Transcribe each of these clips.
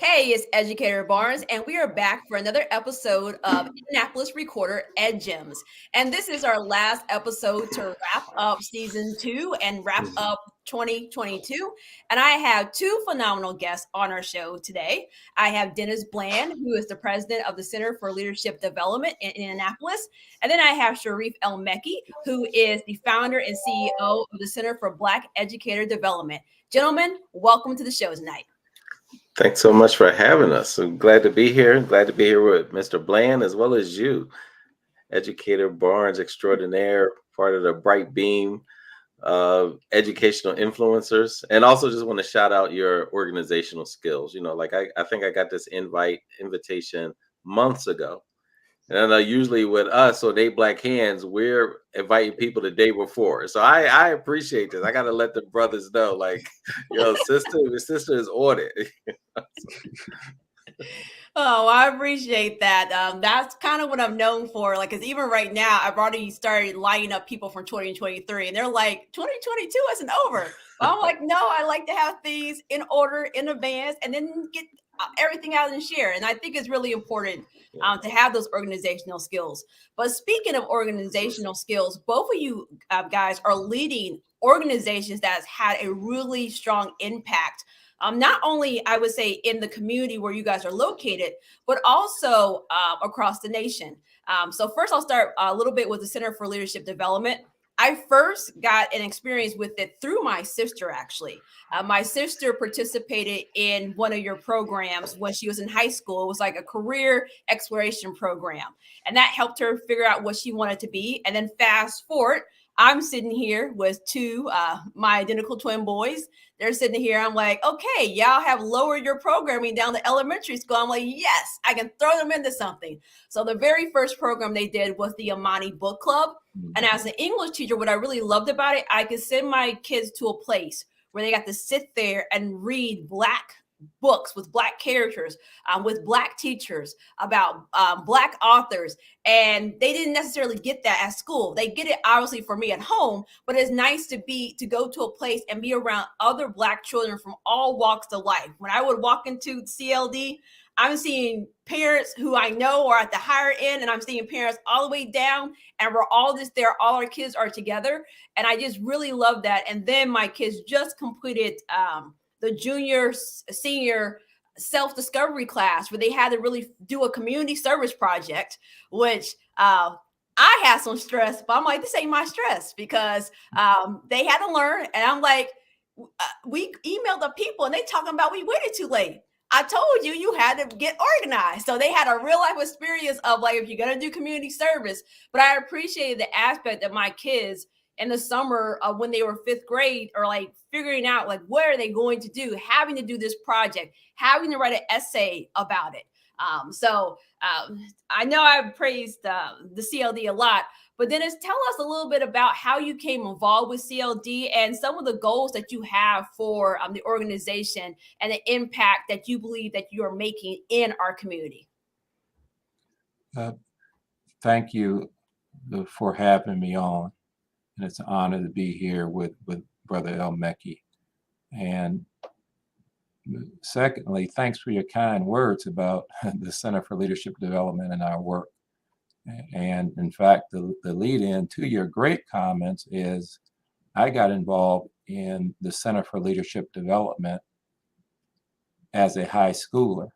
Hey, it's Educator Barnes, and we are back for another episode of Indianapolis Recorder EdGems. And this is our last episode to wrap up season 2 and wrap Mhm. up 2022. And I have two phenomenal guests on our show today. I have Dennis Bland, who is the president of the Center for Leadership Development in Indianapolis. And then I have Sharif El-Mekki, who is the founder and CEO of the Center for Black Educator Development. Gentlemen, welcome to the show tonight. Thanks so much for having us. I'm glad to be here. Glad to be here with Mr. Bland as well as you, Educator Barnes extraordinaire, part of the Bright Beam educational influencers. And also just want to shout out your organizational skills. Like I think I got this invitation months ago. And I know usually with us, so they Black Hands, we're inviting people the day before. So I appreciate this. I got to let the brothers know, like, your sister is on it. Oh, I appreciate that. That's kind of what I'm known for. Like, because even right now, I've already started lining up people from 2023, and they're like, 2022 isn't over. But I'm like, no, I like to have things in order in advance and then get everything out and share. And I think it's really important to have those organizational skills. But speaking of organizational skills, both of you guys are leading organizations that has had a really strong impact not only I would say in the community where you guys are located, but also across the nation. So first, I'll start a little bit with the Center for Leadership Development. I first got an experience with it through my sister, actually. My sister participated in one of your programs when she was in high school. It was like a career exploration program. And that helped her figure out what she wanted to be. And then fast forward, I'm sitting here with two my identical twin boys. They're sitting here. I'm like, okay, y'all have lowered your programming down to elementary school. I'm like, yes, I can throw them into something. So the very first program they did was the Amani Book Club. And as an English teacher, what I really loved about it, I could send my kids to a place where they got to sit there and read Black books with Black characters, with Black teachers, about Black authors. And they didn't necessarily get that at school. They get it obviously for me at home, but it's nice to go to a place and be around other Black children from all walks of life. When I would walk into CLD, I'm seeing parents who I know are at the higher end, and I'm seeing parents all the way down, and we're all just there. All our kids are together, and I just really love that. And then my kids just completed the senior self-discovery class where they had to really do a community service project, which I had some stress, but I'm like, this ain't my stress because they had to learn. And I'm like, we emailed the people and they talking about we waited too late. I told you you had to get organized. So they had a real life experience of like, if you're going to do community service, but I appreciated the aspect that my kids in the summer when they were fifth grade or like figuring out like what are they going to do, having to do this project, having to write an essay about it. I know I've praised the CLD a lot, but Dennis, tell us a little bit about how you came involved with CLD and some of the goals that you have for the organization and the impact that you believe that you are making in our community. Thank you for having me on. And it's an honor to be here with Brother El-Mekki. And secondly, thanks for your kind words about the Center for Leadership Development and our work. And in fact, the lead in to your great comments is I got involved in the Center for Leadership Development as a high schooler.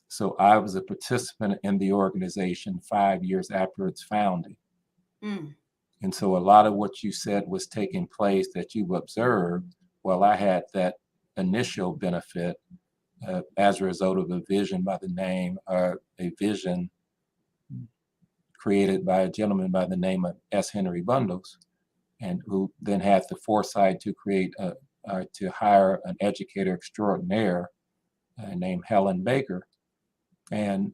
So I was a participant in the organization 5 years after its founding. And so a lot of what you said was taking place that you observed. Well, I had that initial benefit as a result of a vision by the name, or a vision created by a gentleman by the name of S. Henry Bundles, and who then had the foresight to to hire an educator extraordinaire named Helen Baker. And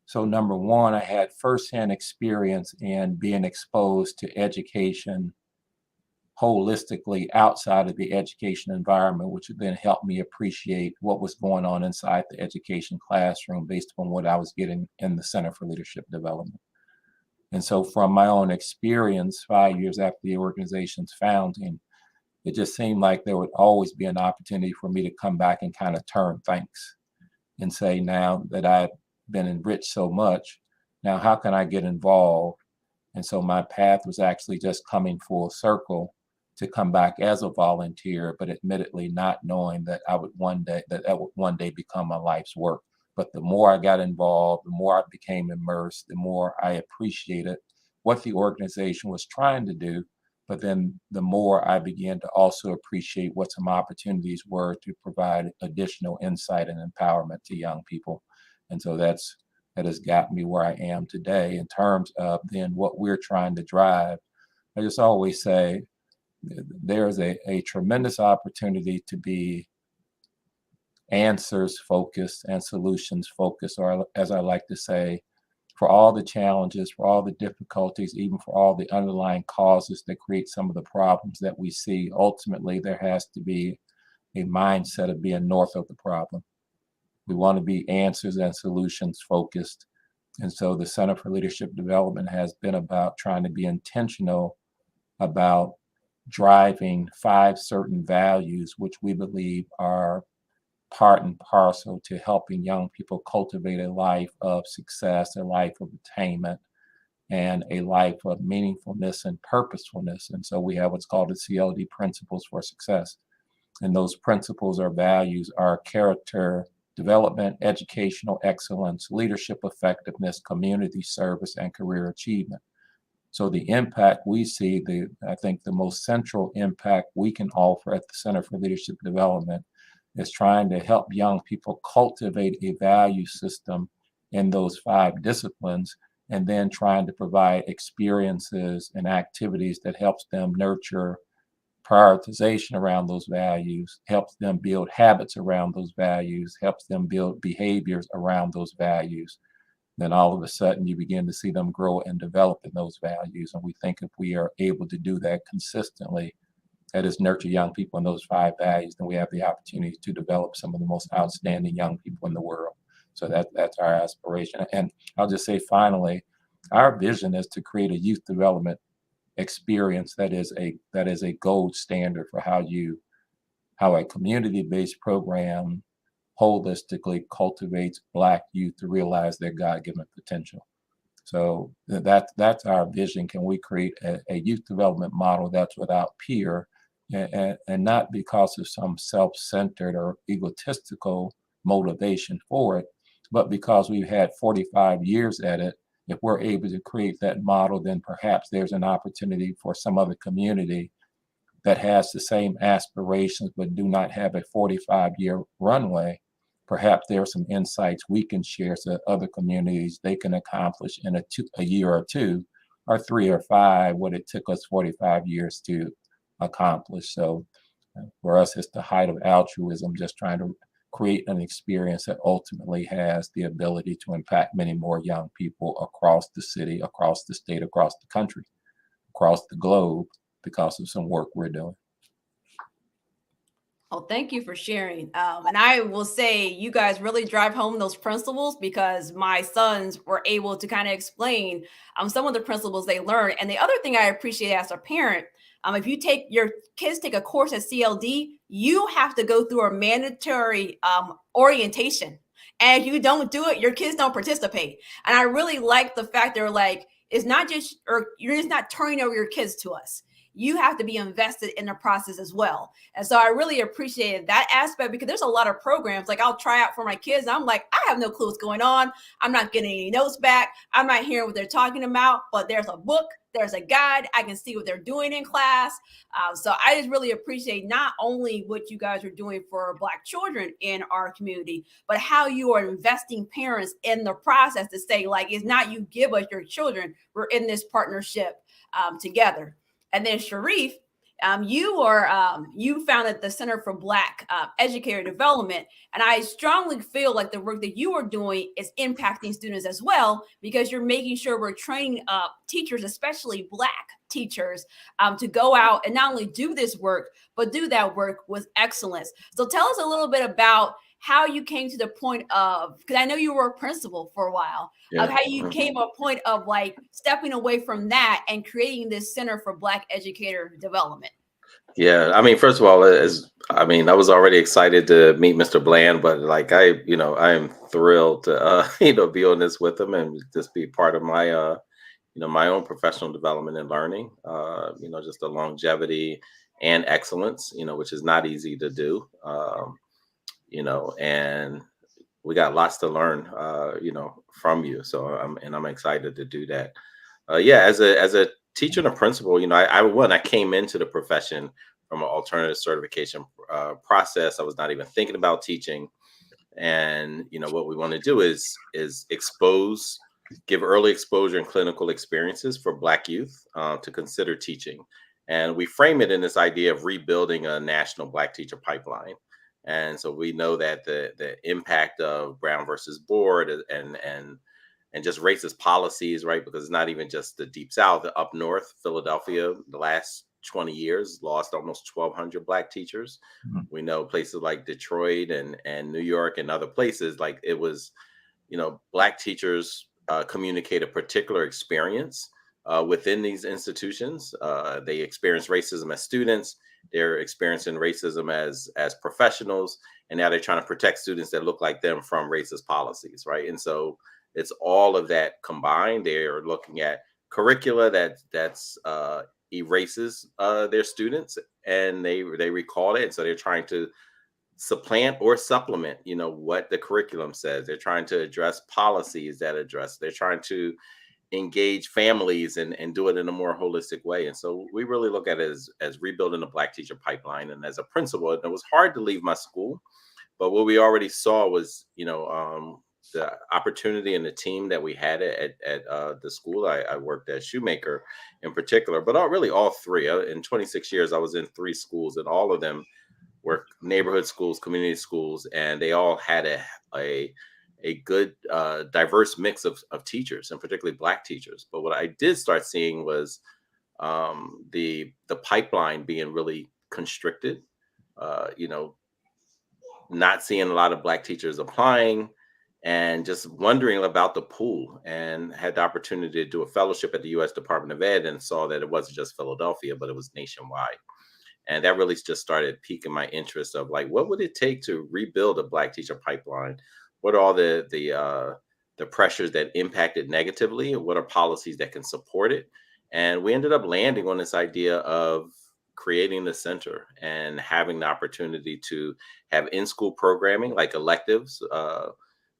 so number one, I had firsthand experience in being exposed to education holistically outside of the education environment, which then helped me appreciate what was going on inside the education classroom based upon what I was getting in the Center for Leadership Development. And so from my own experience, 5 years after the organization's founding, it just seemed like there would always be an opportunity for me to come back and kind of turn thanks and say, now that I've been enriched so much, now how can I get involved? And so my path was actually just coming full circle to come back as a volunteer, but admittedly not knowing that I would one day, that would one day become my life's work. But the more I got involved, the more I became immersed, the more I appreciated what the organization was trying to do. But then the more I began to also appreciate what some opportunities were to provide additional insight and empowerment to young people. And so that has got me where I am today in terms of then what we're trying to drive. I just always say there's a tremendous opportunity to be answers focused and solutions focused, or as I like to say, for all the challenges, for all the difficulties, even for all the underlying causes that create some of the problems that we see. Ultimately, there has to be a mindset of being north of the problem. We want to be answers and solutions focused. And so the Center for Leadership Development has been about trying to be intentional about driving 5 certain values, which we believe are part and parcel to helping young people cultivate a life of success, a life of attainment, and a life of meaningfulness and purposefulness. And so we have what's called the CLD principles for success. And those principles or values are character development, educational excellence, leadership effectiveness, community service, and career achievement. So the impact we see, I think the most central impact we can offer at the Center for Leadership Development is trying to help young people cultivate a value system in those 5 disciplines, and then trying to provide experiences and activities that helps them nurture prioritization around those values, helps them build habits around those values, helps them build behaviors around those values. Then all of a sudden you begin to see them grow and develop in those values. And we think if we are able to do that consistently, that is nurture young people in those 5 values, then we have the opportunity to develop some of the most outstanding young people in the world. So that's our aspiration. And I'll just say finally, our vision is to create a youth development experience that is a gold standard for how a community-based program holistically cultivates Black youth to realize their God-given potential. So that's our vision. Can we create a youth development model that's without peer, and not because of some self-centered or egotistical motivation for it, but because we've had 45 years at it. If we're able to create that model, then perhaps there's an opportunity for some other community that has the same aspirations but do not have a 45-year runway. Perhaps there are some insights we can share so other communities they can accomplish in a year or 2 or 3 or 5 what it took us 45 years to accomplish. So for us, it's the height of altruism, just trying to create an experience that ultimately has the ability to impact many more young people across the city, across the state, across the country, across the globe, because of some work we're doing. Oh, thank you for sharing. And I will say you guys really drive home those principles, because my sons were able to kind of explain some of the principles they learned. And the other thing I appreciate as a parent, if your kids take a course at CLD, you have to go through a mandatory orientation. And if you don't do it, your kids don't participate. And I really like the fact they're like, it's not just, or you're just not turning over your kids to us. You have to be invested in the process as well. And so I really appreciated that aspect, because there's a lot of programs like I'll try out for my kids. And I'm like, I have no clue what's going on. I'm not getting any notes back. I'm not hearing what they're talking about, but there's a book, there's a guide. I can see what they're doing in class. So I just really appreciate not only what you guys are doing for Black children in our community, but how you are investing parents in the process to say, like, it's not you give us your children. We're in this partnership together. And then Sharif, you founded the Center for Black Educator Development, and I strongly feel like the work that you are doing is impacting students as well, because you're making sure we're training up teachers, especially Black teachers, to go out and not only do this work, but do that work with excellence. So tell us a little bit about how you came to the point of, because I know you were a principal for a while, of how you came to a point of like stepping away from that and creating this Center for Black Educator Development. Yeah, I mean, first of all, I was already excited to meet Mr. Bland, but like I am thrilled to be on this with him and just be part of my my own professional development and learning. Just the longevity and excellence, which is not easy to do. And we got lots to learn, from you. So I'm excited to do that. Yeah, as a teacher and a principal, I came into the profession from an alternative certification process. I was not even thinking about teaching, and what we want to do is give early exposure and clinical experiences for Black youth to consider teaching, and we frame it in this idea of rebuilding a national Black teacher pipeline. And so we know that the impact of Brown versus Board and just racist policies, right? Because it's not even just the Deep South. Up north, Philadelphia, the last 20 years lost almost 1,200 Black teachers. Mhm. We know places like Detroit and New York and other places, like it was, Black teachers communicate a particular experience within these institutions. They experience racism as students. They're experiencing racism as professionals, and now they're trying to protect students that look like them from racist policies, right? And so it's all of that combined. They are looking at curricula that's erases their students, and they recall it. And so they're trying to supplant or supplement, what the curriculum says. They're trying to address policies that address. They're trying to engage families and do it in a more holistic way. And so we really look at it as rebuilding the Black teacher pipeline. And as a principal, it was hard to leave my school, but what we already saw was, the opportunity and the team that we had at the school. I worked as shoemaker in particular, but really all three. In 26 years, I was in three schools, and all of them were neighborhood schools, community schools, and they all had a good diverse mix of teachers, and particularly Black teachers. But what I did start seeing was the pipeline being really constricted. Uh, you know, not seeing a lot of Black teachers applying, and just wondering about the pool, and had the opportunity to do a fellowship at the U.S. Department of Ed, and saw that it wasn't just Philadelphia, but it was nationwide. And that really just started piquing my interest of like, what would it take to rebuild a Black teacher pipeline? What are all the pressures that impact it negatively, and what are policies that can support it? And we ended up landing on this idea of creating the center and having the opportunity to have in-school programming like electives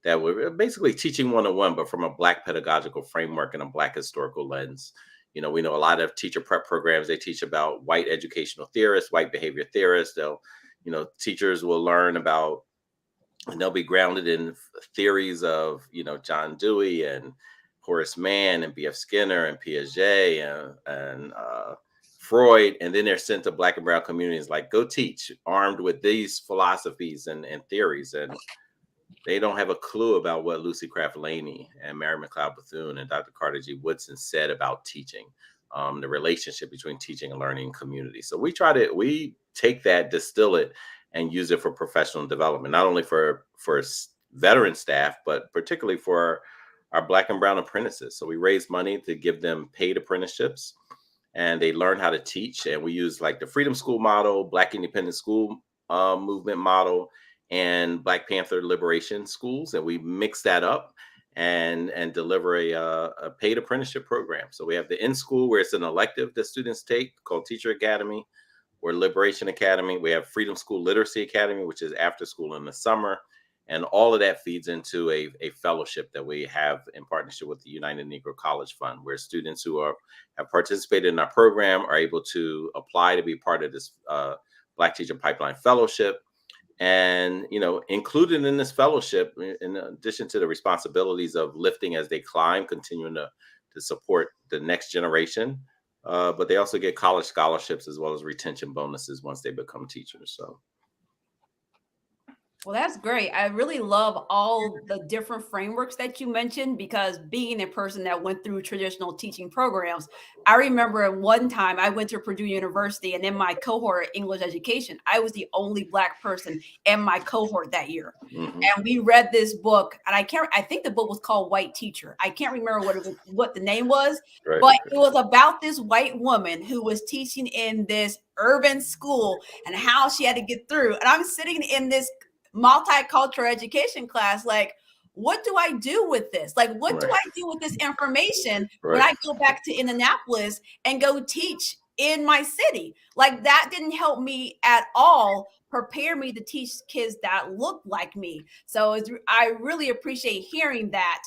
that were basically teaching one-on-one, but from a Black pedagogical framework and a Black historical lens. We know a lot of teacher prep programs, they teach about white educational theorists, white behavior theorists. Teachers will learn about, and they'll be grounded in theories of, John Dewey and Horace Mann and B.F. Skinner and Piaget and Freud. And then they're sent to Black and brown communities, like, go teach, armed with these philosophies and theories. And they don't have a clue about what Lucy Craft Laney and Mary McLeod Bethune and Dr. Carter G. Woodson said about teaching, the relationship between teaching and learning and community. So we take that, distill it, and use it for professional development, not only for veteran staff, but particularly for our Black and brown apprentices. So we raise money to give them paid apprenticeships, and they learn how to teach. And we use like the Freedom School model, Black Independent School movement model, and Black Panther Liberation schools, and we mix that up and deliver a paid apprenticeship program. So we have the in-school, where it's an elective that students take, called Teacher Academy or Liberation Academy. We have Freedom School Literacy Academy, which is after school in the summer. And all of that feeds into a fellowship that we have in partnership with the United Negro College Fund, where students who have participated in our program are able to apply to be part of this Black Teacher Pipeline Fellowship. And, included in this fellowship, in addition to the responsibilities of lifting as they climb, continuing to support the next generation, but they also get college scholarships as well as retention bonuses once they become teachers. So, Well, that's great. I really love all the different frameworks that you mentioned because being a person that went through traditional teaching programs, I remember at one time I went to Purdue University and in my cohort English education, I was the only Black person in my cohort that year. Hmm. And we read this book, and I think the book was called White Teacher. I can't remember what the name was, Right. but it was about this white woman who was teaching in this urban school and how she had to get through. And I'm sitting in this multicultural education class, like, what do I do with this? Like, what do Right. I do with this information when Right. I go back to Indianapolis and go teach in my city? Like, that didn't help me at all prepare me to teach kids that look like me. So I really appreciate hearing that.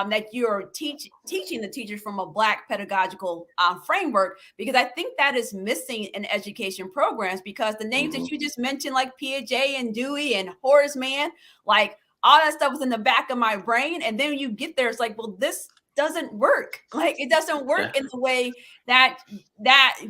That you're teaching the teachers from a Black pedagogical framework, because I think that is missing in education programs, because the names Hmm. that you just mentioned, like Piaget and Dewey and Horace Mann, like all that stuff was in the back of my brain. And then you get there, it's like, well, this doesn't work. Like, it doesn't work Yeah. in the way that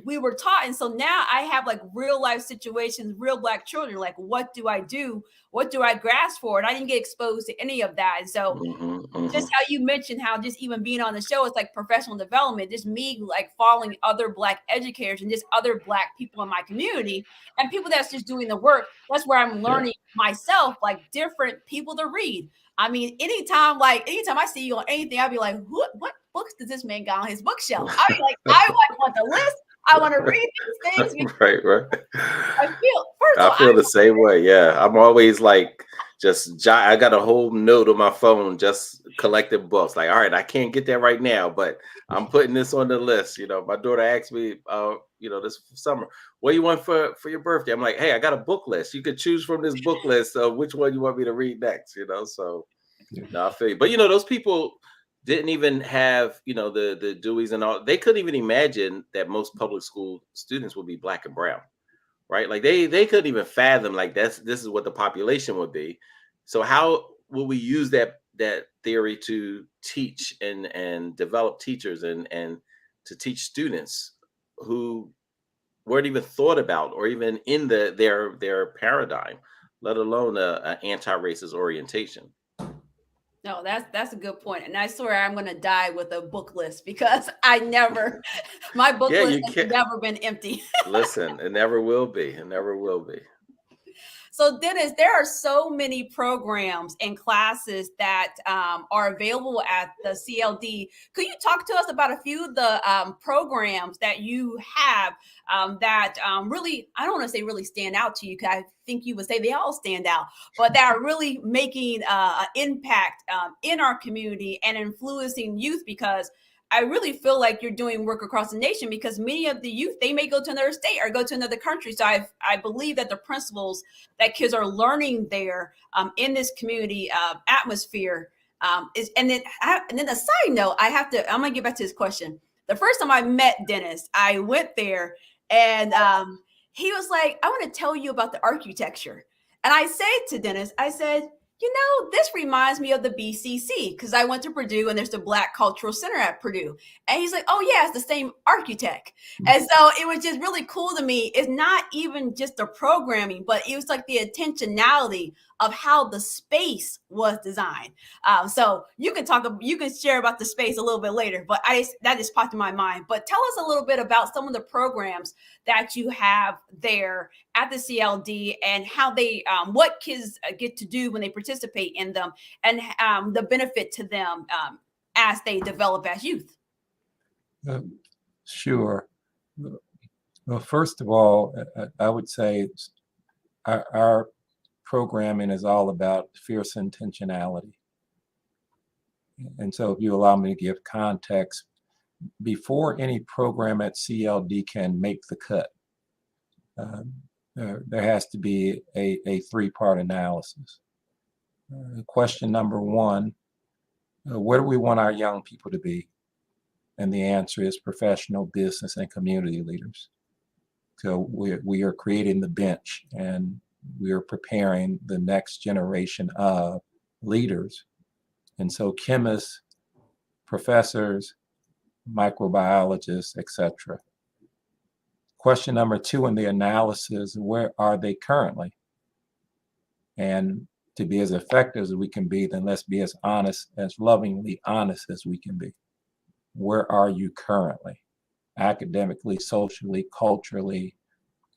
we were taught. And so now I have like real life situations, real Black children. Like, what do I do? What do I grasp for? And I didn't get exposed to any of that. And so Hmm. just Hmm. how you mentioned how just even being on the show, it's like professional development, just me like following other Black educators and just other Black people in my community and people that's just doing the work. That's where I'm Yeah. learning myself, like different people to read. I mean, anytime I see you on anything, I'll be like, what books does this man got on his bookshelf? I be like, I want the list. I want to read these things because Right. Right. I feel, first of I all, feel the same way. Yeah, I'm always like I got a whole note on my phone just collecting books. Like, all right, I can't get that right now, but I'm putting this on the list. My daughter asked me, this summer, what do you want for your birthday? I'm like, hey, I got a book list. You could choose from this book list of which one you want me to read next. So Yeah. no, I feel you. But those people didn't even have the Deweys and all. They couldn't even imagine that most public school students would be Black and brown, right? Like they couldn't even fathom like this is what the population would be. So how will we use that theory to teach and develop teachers and to teach students who weren't even thought about or even in their paradigm, let alone a anti-racist orientation? no, that's a good point. And I swear I'm gonna die with a book list because I never my book Yeah, list you has can't never been empty. listen. It never will be. It never will be. So, Dennis, there are so many programs and classes that are available at the CLD. Could you talk to us about a few of the programs that you have that really, I don't want to say really stand out to you, because I think you would say they all stand out, but that are really making an impact in our community and influencing youth? Because I really feel like you're doing work across the nation, because many of the youth, they may go to another state or go to another country. So I believe that the principles that kids are learning there in this community atmosphere is. And then the side note, I'm gonna get back to this question. The first time I met Dennis, I went there and he was like, I want to tell you about the architecture. And I said to Dennis, I said, this reminds me of the BCC, because I went to Purdue and there's the Black Cultural Center at Purdue. And he's like, oh, yeah, it's the same architect. And so it was just really cool to me. It's not even just the programming, but it was like the intentionality of how the space was designed. So you can share about the space a little bit later, but that just popped in my mind. But tell us a little bit about some of the programs that you have there at the CLD and how they, what kids get to do when they participate in them, and the benefit to them as they develop as youth. Sure. Well, first of all, I would say our programming is all about fierce intentionality. And so if you allow me to give context, before any program at CLD can make the cut, there has to be a three-part analysis. Question number one, where do we want our young people to be? And the answer is professional, business, and community leaders. So we are creating the bench, and we are preparing the next generation of leaders. And so chemists, professors, microbiologists, etc. Question number two in the analysis, where are they currently? And to be as effective as we can be, then let's be as honest, as lovingly honest as we can be. Where are you currently? Academically, socially, culturally,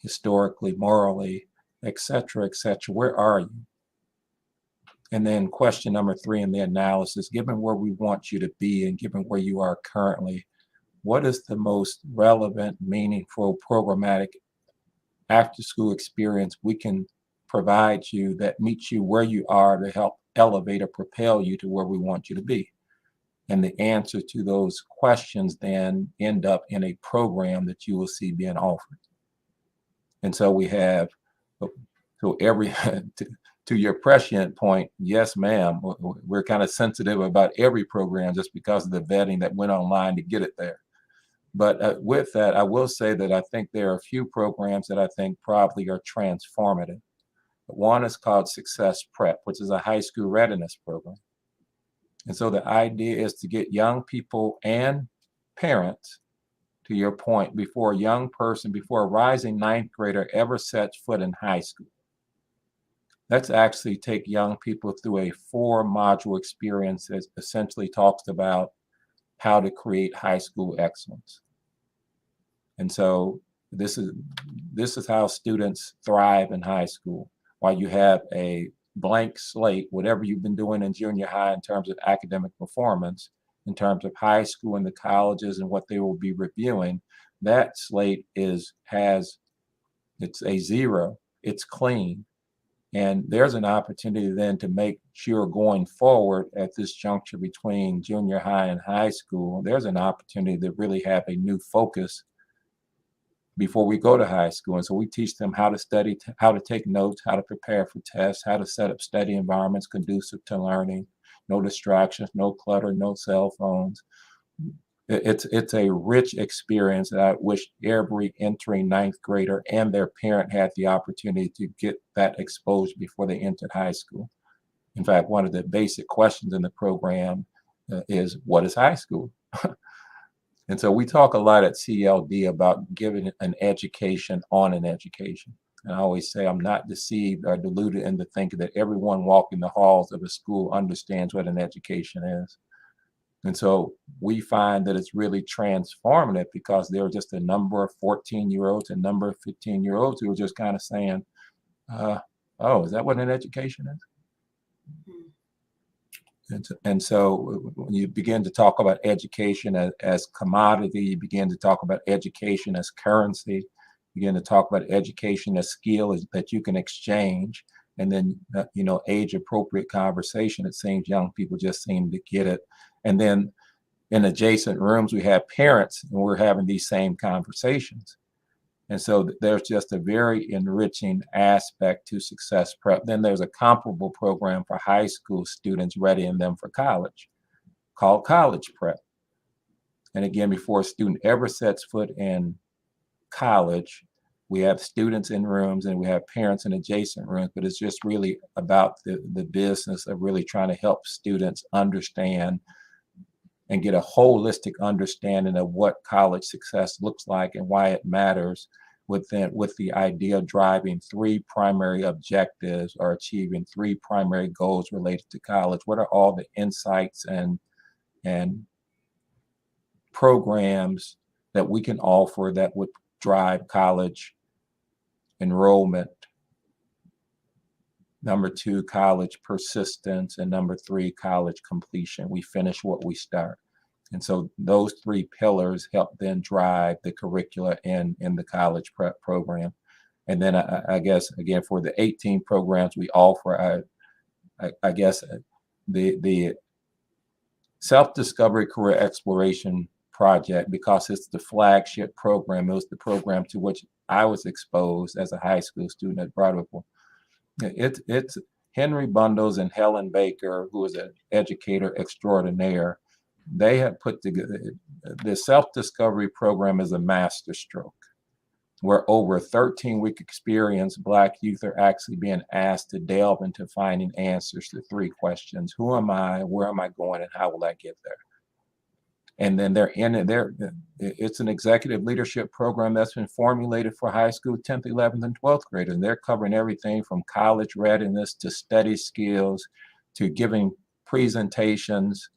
historically, morally, et cetera, et cetera. Where are you? And then question number 3 in the analysis, given where we want you to be and given where you are currently, what is the most relevant, meaningful, programmatic after-school experience we can provide you that meets you where you are to help elevate or propel you to where we want you to be? And the answer to those questions then end up in a program that you will see being offered. And so we have, so every, to your prescient point, yes, ma'am, we're kind of sensitive about every program just because of the vetting that went online to get it there. But with that, I will say that I think there are a few programs that I think probably are transformative. One is called Success Prep, which is a high school readiness program. And so the idea is to get young people and parents, to your point, before a young person, before a rising ninth grader ever sets foot in high school. Let's actually take young people through a 4-module experience that essentially talks about how to create high school excellence. And so this is how students thrive in high school. While you have a blank slate, whatever you've been doing in junior high in terms of academic performance, in terms of high school and the colleges and what they will be reviewing, that slate it's a 0, it's clean. And there's an opportunity then to make sure going forward at this juncture between junior high and high school, there's an opportunity to really have a new focus before we go to high school. And so we teach them how to study, how to take notes, how to prepare for tests, how to set up study environments conducive to learning, no distractions, no clutter, no cell phones. It's a rich experience that I wish every entering ninth grader and their parent had the opportunity to get that exposure before they entered high school. In fact, one of the basic questions in the program is, what is high school? And so we talk a lot at CLD about giving an education on an education. And I always say I'm not deceived or deluded into thinking that everyone walking the halls of a school understands what an education is. And so we find that it's really transformative because there are just a number of 14-year-olds and a number of 15-year-olds who are just kind of saying, oh, is that what an education is? And so when you begin to talk about education as commodity, you begin to talk about education as currency, you begin to talk about education as skill that you can exchange, and then, age appropriate conversation. It seems young people just seem to get it. And then in adjacent rooms, we have parents and we're having these same conversations. And so there's just a very enriching aspect to Success Prep. Then there's a comparable program for high school students readying them for college called College Prep. And again, before a student ever sets foot in college, we have students in rooms and we have parents in adjacent rooms, but it's just really about the business of really trying to help students understand and get a holistic understanding of what college success looks like and why it matters, with the idea of driving 3 primary objectives or achieving 3 primary goals related to college. What are all the insights and programs that we can offer that would drive college enrollment? Number 2, college persistence, and number 3, college completion. We finish what we start. And so those 3 pillars help then drive the curricula in the college prep program. And then I guess, again, for the 18 programs we offer, I guess the self-discovery career exploration project, because it's the flagship program, it was the program to which I was exposed as a high school student at Broadwell. It's Henry Bundles and Helen Baker, who is an educator extraordinaire. They have put together the self-discovery program is a masterstroke, where over a 13-week experience, Black youth are actually being asked to delve into finding answers to 3 questions. Who am I? Where am I going? And how will I get there? And then it's an executive leadership program that's been formulated for high school 10th, 11th, and 12th graders. And they're covering everything from college readiness to study skills to giving presentations,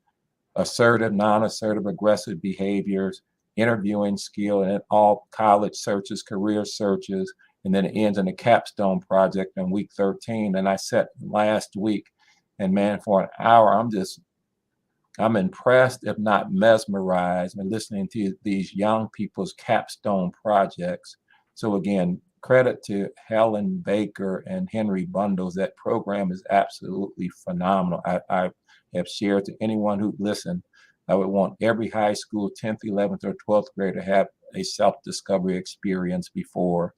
assertive, non-assertive, aggressive behaviors, interviewing skill, and all college searches, career searches. And then it ends in a capstone project in week 13. And I sat last week, and man, for an hour, I'm impressed, if not mesmerized, by listening to these young people's capstone projects. So again, credit to Helen Baker and Henry Bundles. That program is absolutely phenomenal. I have shared to anyone who listened, I would want every high school 10th, 11th, or 12th grade to have a self-discovery experience before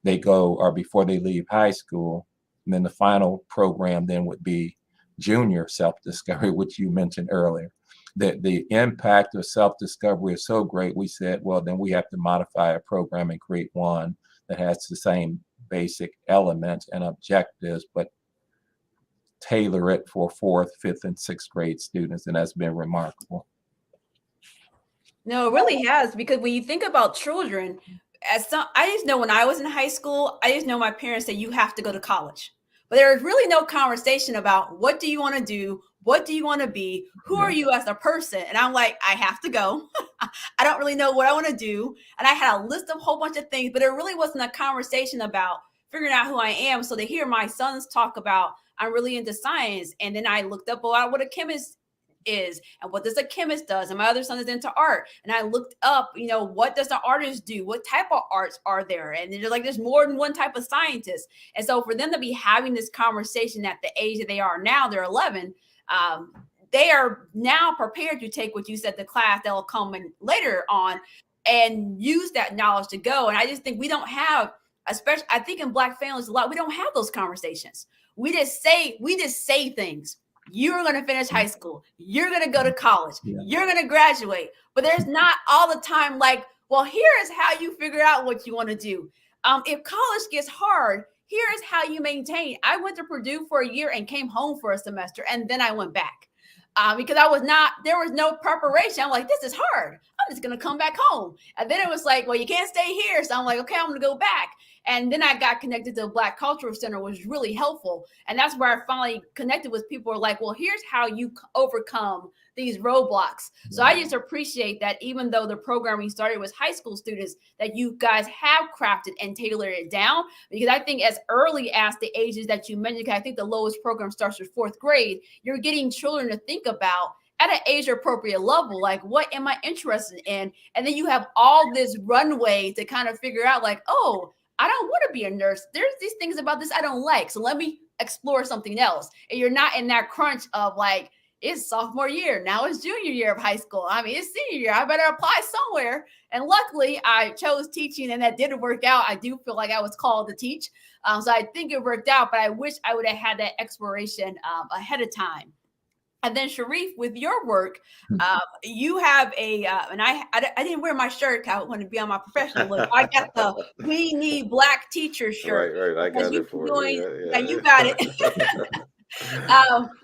they go or before they leave high school. And then the final program then would be junior self-discovery, which you mentioned earlier. The impact of self-discovery is so great, we said, well, then we have to modify a program and create one that has the same basic elements and objectives, but tailor it for 4th, 5th, and 6th grade students. And that's been remarkable. No, it really has, because when you think about children, I just know when I was in high school, I just know my parents said you have to go to college. But there's really no conversation about what do you want to do? What do you want to be? Who are you as a person? And I'm like, I have to go. I don't really know what I want to do. And I had a list of a whole bunch of things, but it really wasn't a conversation about figuring out who I am. So to hear my sons talk about, I'm really into science. And then I looked up what a chemist is and what does a chemist does, and my other son is into art, and I looked up, what does the artist do, what type of arts are there, and they're like, there's more than one type of scientist. And so for them to be having this conversation at the age that they are now, they're 11, they are now prepared to take what you said, the class that will come in later on, and use that knowledge to go. And I just think we don't have, especially I think in Black families a lot, we don't have those conversations. We just say things. You're going to finish high school. You're going to go to college. You're going to graduate. But there's not all the time like, well, here is how you figure out what you want to do. If college gets hard, here is how you maintain. I went to Purdue for a year and came home for a semester, and then I went back because there was no preparation. I'm like, this is hard. I'm just going to come back home. And then it was like, well, you can't stay here. So I'm like, okay, I'm going to go back. And then I got connected to the Black Cultural Center, which was really helpful. And that's where I finally connected with people who are like, well, here's how you overcome these roadblocks. So I just appreciate that even though the program we started was high school students, that you guys have crafted and tailored it down. Because I think as early as the ages that you mentioned, I think the lowest program starts with 4th grade, you're getting children to think about at an age appropriate level, like, what am I interested in? And then you have all this runway to kind of figure out like, oh, I don't want to be a nurse. There's these things about this I don't like. So let me explore something else. And you're not in that crunch of like, it's sophomore year. Now it's junior year of high school. I mean, it's senior year. I better apply somewhere. And luckily I chose teaching, and that didn't work out. I do feel like I was called to teach. So I think it worked out, but I wish I would have had that exploration ahead of time. And then Sharif, with your work, you have and I didn't wear my shirt. I want to be on my professional look. I got the "We Need Black Teachers" shirt. Right. I got it for you. Yeah, you got it.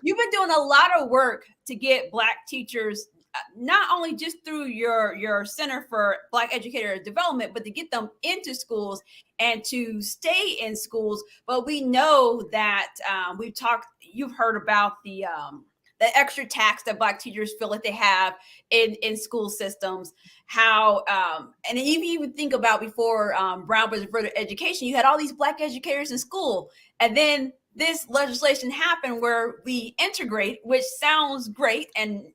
You've been doing a lot of work to get Black teachers, not only just through your Center for Black Educator Development, but to get them into schools and to stay in schools. But we know that you've heard about the extra tax that Black teachers feel like they have in school systems, how, and if you even think about before Brown versus Further Education, you had all these Black educators in school. And then this legislation happened where we integrate, which sounds great. And,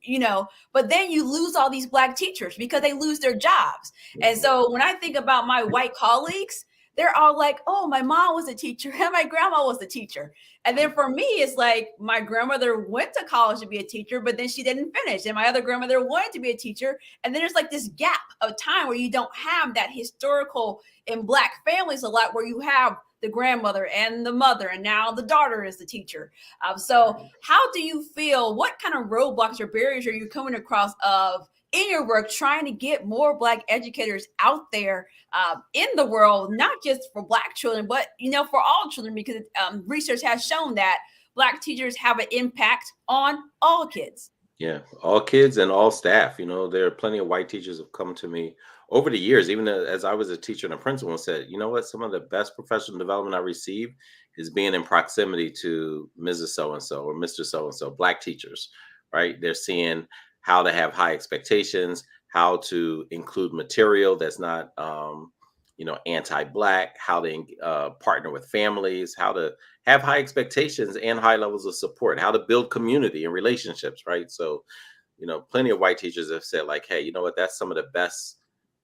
but then you lose all these Black teachers because they lose their jobs. And so when I think about my white colleagues, they're all like, oh, my mom was a teacher and my grandma was a teacher. And then for me, it's like my grandmother went to college to be a teacher, but then she didn't finish. And my other grandmother wanted to be a teacher. And then there's like this gap of time where you don't have that historical in Black families a lot, where you have the grandmother and the mother, and now the daughter is the teacher. So how do you feel, what kind of roadblocks or barriers are you coming across in your work, trying to get more Black educators out there in the world, not just for Black children, but, for all children, because research has shown that Black teachers have an impact on all kids? Yeah, all kids and all staff. There are plenty of white teachers have come to me over the years, even as I was a teacher and a principal, and said, you know what, some of the best professional development I received is being in proximity to Mrs. So and so or Mr. So and so, black teachers, right? They're seeing how to have high expectations, how to include material that's not, anti-black, how to partner with families, how to have high expectations and high levels of support, how to build community and relationships, right? So, plenty of white teachers have said, like, hey, you know what, that's some of the best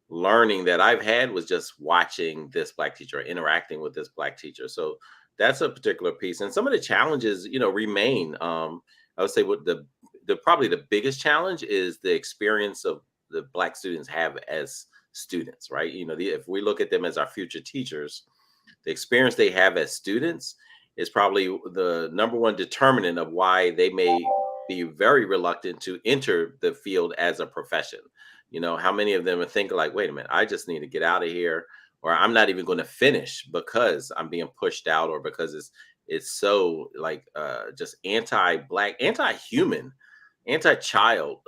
learning that I've had was just watching this black teacher, interacting with this black teacher. So that's a particular piece. And some of the challenges, remain. I would say what the probably the biggest challenge is the experience of the black students have as students, right? If we look at them as our future teachers, the experience they have as students is probably the number one determinant of why they may be very reluctant to enter the field as a profession. How many of them are thinking like, wait a minute, I just need to get out of here, or I'm not even going to finish because I'm being pushed out, or because it's so like just anti-black, anti-human, anti-child,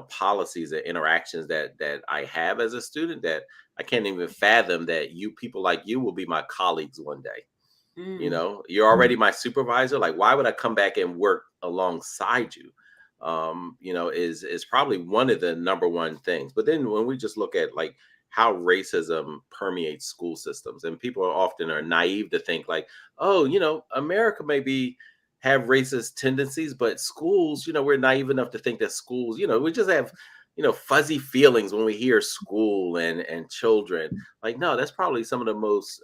policies and interactions that I have as a student, that I can't even fathom that people like you will be my colleagues one day. You're already my supervisor. Like, why would I come back and work alongside you? Is probably one of the number one things. But then when we just look at like how racism permeates school systems, and people often are naive to think like, oh, America maybe have racist tendencies, but schools, we're naive enough to think that schools, we just have, fuzzy feelings when we hear school and children. Like, no, that's probably some of the most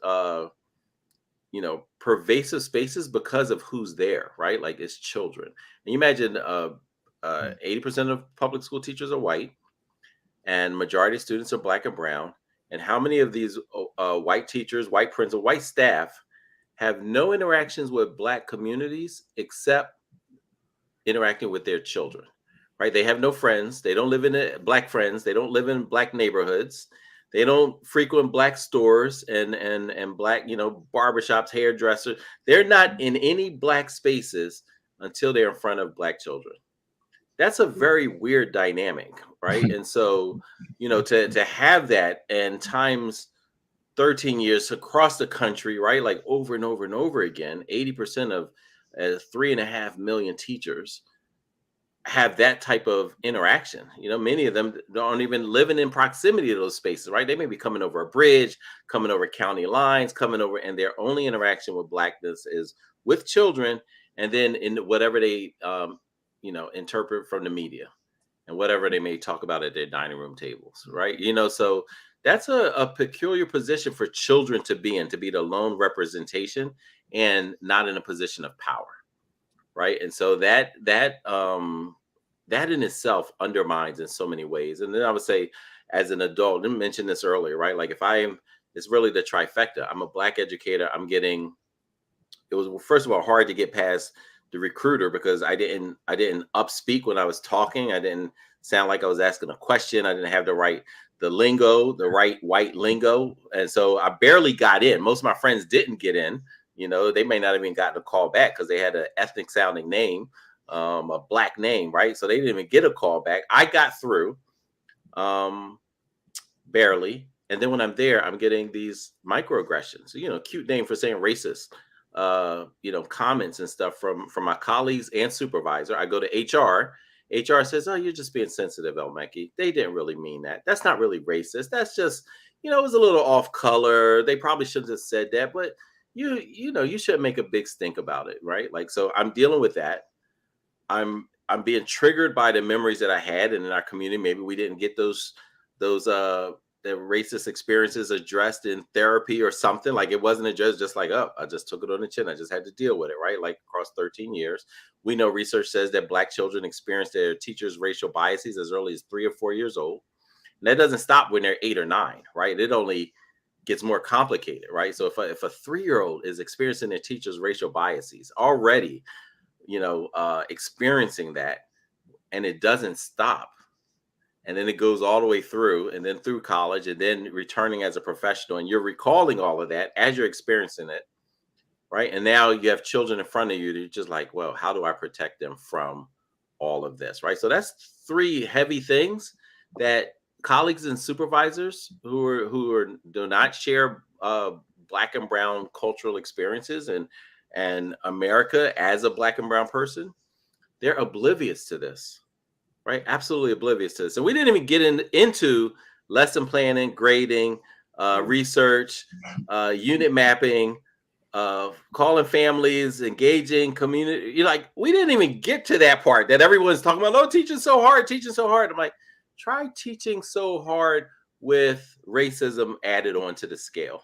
pervasive spaces because of who's there, right? Like, it's children. And you imagine 80% of public school teachers are white, and majority of students are black and brown. And how many of these white teachers, white principals, white staff have no interactions with black communities except interacting with their children, right? They have no friends. They don't live in black friends. They don't live in black neighborhoods. They don't frequent black stores and black, barbershops, hairdressers. They're not in any black spaces until they're in front of black children. That's a very weird dynamic, right? And so, to have that, and times 13 years across the country, right? Like over and over and over again, 80% of 3.5 million teachers have that type of interaction. Many of them aren't even living in proximity to those spaces, right? They may be coming over a bridge, coming over county lines, coming over, and their only interaction with blackness is with children, and then in whatever they, interpret from the media, and whatever they may talk about at their dining room tables, right? So that's a peculiar position for children to be in, to be the lone representation and not in a position of power, right? And so that in itself undermines in so many ways. And then I would say, as an adult, and mentioned this earlier, right? Like, it's really the trifecta. I'm a black educator. It was, first of all, hard to get past the recruiter because I didn't up speak when I was talking. I didn't sound like I was asking a question. I didn't have the right white lingo. And so I barely got in. Most of my friends didn't get in. They may not have even gotten a call back because they had an ethnic sounding name, a black name, right? So they didn't even get a call back. I got through, barely. And then when I'm there, I'm getting these microaggressions, cute name for saying racist, comments and stuff from my colleagues and supervisor. I go to HR. HR says, "Oh, you're just being sensitive, El-Mekki. They didn't really mean that. That's not really racist. That's just, it was a little off color. They probably shouldn't have said that, but you shouldn't make a big stink about it, right?" Like, so I'm dealing with that. I'm being triggered by the memories that I had, and in our community, maybe we didn't get those the racist experiences addressed in therapy or something. Like, it wasn't addressed, just like, oh, I just took it on the chin. I just had to deal with it, right? Like, across 13 years, we know research says that black children experience their teachers' racial biases as early as 3 or 4 years old. And that doesn't stop when they're 8 or 9, right? It only gets more complicated, right? So if a 3-year-old is experiencing their teacher's racial biases already, experiencing that, and it doesn't stop, and then it goes all the way through, and then through college, and then returning as a professional, and you're recalling all of that as you're experiencing it, right? And now you have children in front of you that you're just like, well, how do I protect them from all of this, right? So that's three heavy things that colleagues and supervisors who do not share Black and brown cultural experiences and America as a Black and brown person, they're oblivious to this, right? Absolutely oblivious to this. So we didn't even get into lesson planning, grading, research, unit mapping, calling families, engaging community. You know, like we didn't even get to that part that everyone's talking about. Oh, teaching so hard, teaching so hard. I'm like, try teaching so hard with racism added onto the scale,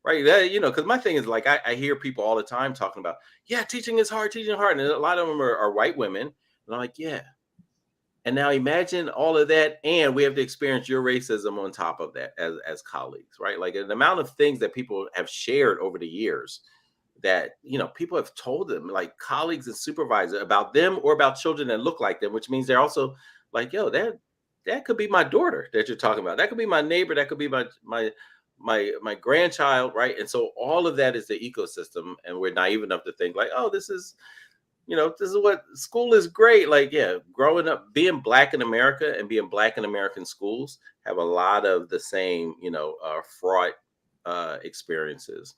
right? That, you know, because my thing is like I hear people all the time talking about, yeah, teaching is hard, and a lot of them are white women, and I'm like, yeah. And now imagine all of that, and we have to experience your racism on top of that as colleagues, right? Like an amount of things that people have shared over the years that, you know, people have told them, like colleagues and supervisors, about them or about children that look like them, which means they're also like, yo, that could be my daughter that you're talking about. That could be my neighbor. That could be my grandchild, right? And so all of that is the ecosystem, and we're naive enough to think like, oh, this is, you know, this is what school is great. Like, yeah, growing up, being Black in America and being Black in American schools have a lot of the same, you know, fraught experiences.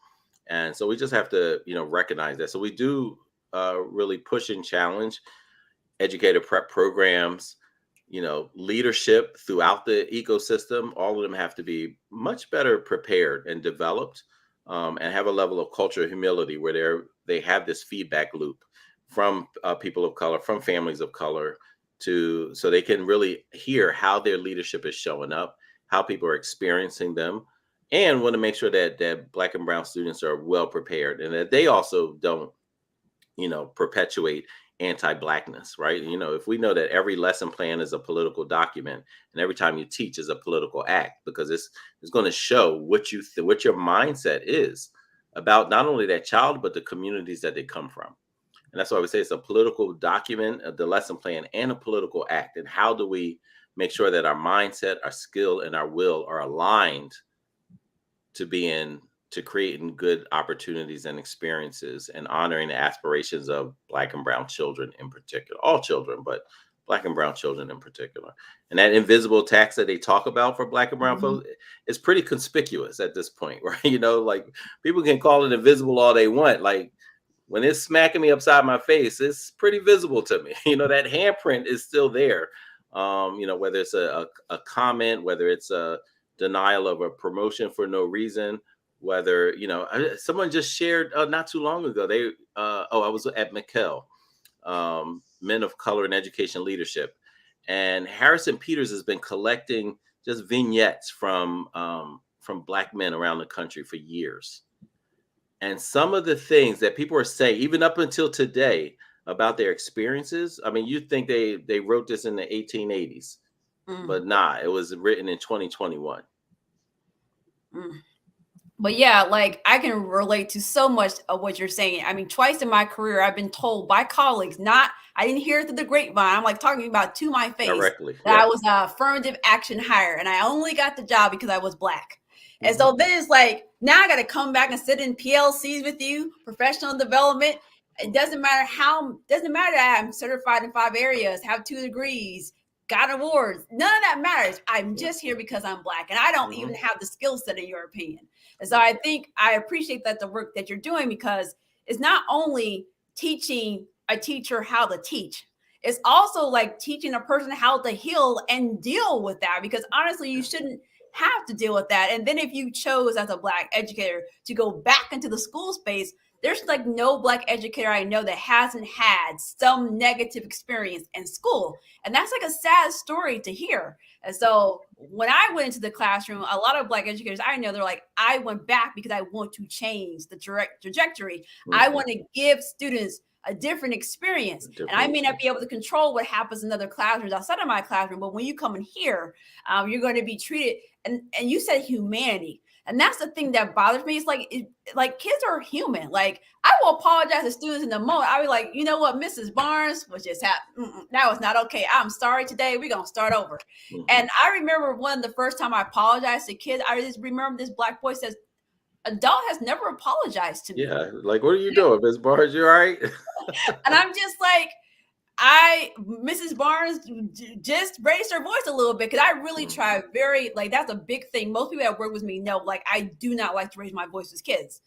And so we just have to, you know, recognize that. So we do really push and challenge educator prep programs, you know, leadership throughout the ecosystem. All of them have to be much better prepared and developed, and have a level of cultural humility where they have this feedback loop from people of color, from families of color, so they can really hear how their leadership is showing up, how people are experiencing them, and want to make sure that Black and brown students are well prepared, and that they also don't, you know, perpetuate anti-Blackness, right? You know, if we know that every lesson plan is a political document, and every time you teach is a political act, because it's going to show what your mindset is about not only that child but the communities that they come from. And that's why we say it's a political document, the lesson plan, and a political act. And how do we make sure that our mindset, our skill, and our will are aligned to creating good opportunities and experiences and honoring the aspirations of Black and brown children in particular, all children, but Black and brown children in particular. And that invisible tax that they talk about for Black and brown folks is pretty conspicuous at this point, right? You know, like people can call it invisible all they want. Like, when it's smacking me upside my face, it's pretty visible to me. You know, that handprint is still there. You know, whether it's a comment, whether it's a denial of a promotion for no reason, whether, you know, someone just shared not too long ago, I was at McKell, Men of Color in Education Leadership. And Harrison Peters has been collecting just vignettes from Black men around the country for years. And some of the things that people are saying, even up until today, about their experiences, I mean, you'd think they wrote this in the 1880s, but nah, it was written in 2021. But yeah, like I can relate to so much of what you're saying. I mean, twice in my career, I've been told by colleagues, I didn't hear it through the grapevine. I'm like talking about to my face directly, that I was a affirmative action hire, and I only got the job because I was Black. And so then it's like, now I got to come back and sit in PLCs with you, professional development. It doesn't matter that I'm certified in 5 areas, have 2 degrees, got awards. None of that matters. I'm just here because I'm Black, and I don't even have the skill set, in your opinion. And so I think I appreciate that the work that you're doing, because it's not only teaching a teacher how to teach, it's also like teaching a person how to heal and deal with that, because honestly, you shouldn't have to deal with that. And then if you chose as a Black educator to go back into the school space, there's like no Black educator I know that hasn't had some negative experience in school. And that's like a sad story to hear. And so when I went into the classroom, a lot of Black educators I know, they're like, I went back because I want to change the trajectory. I want to give students a different experience. And I may not be able to control what happens in other classrooms outside of my classroom, but when you come in here, you're going to be treated. And you said humanity. And that's the thing that bothers me. It's like kids are human. Like, I will apologize to students in the moment. I'll be like, you know what, Mrs. Barnes, what just happened? That was not okay. I'm sorry today. We're going to start over. And I remember one of the first time I apologized to kids, I just remember this Black boy says, adult has never apologized to me. Yeah, like, what are you doing, Ms. Barnes? You all right? And I'm just like, Mrs. Barnes just raised her voice a little bit because I really try that's a big thing. Most people that work with me know, like, I do not like to raise my voice with kids.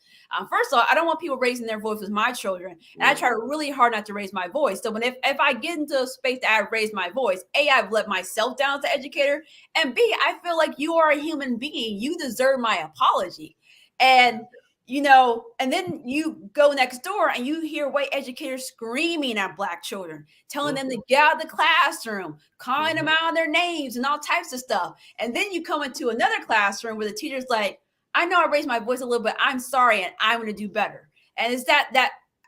First of all, I don't want people raising their voice with my children. And I try really hard not to raise my voice. So if I get into a space that I raise my voice, A, I've let myself down as an educator. And B, I feel like you are a human being. You deserve my apology. And and then you go next door and you hear white educators screaming at Black children, telling them to get out of the classroom, calling them out on their names and all types of stuff. And then you come into another classroom where the teacher's like, I know I raised my voice a little bit. I'm sorry, and I'm going to do better. And it's that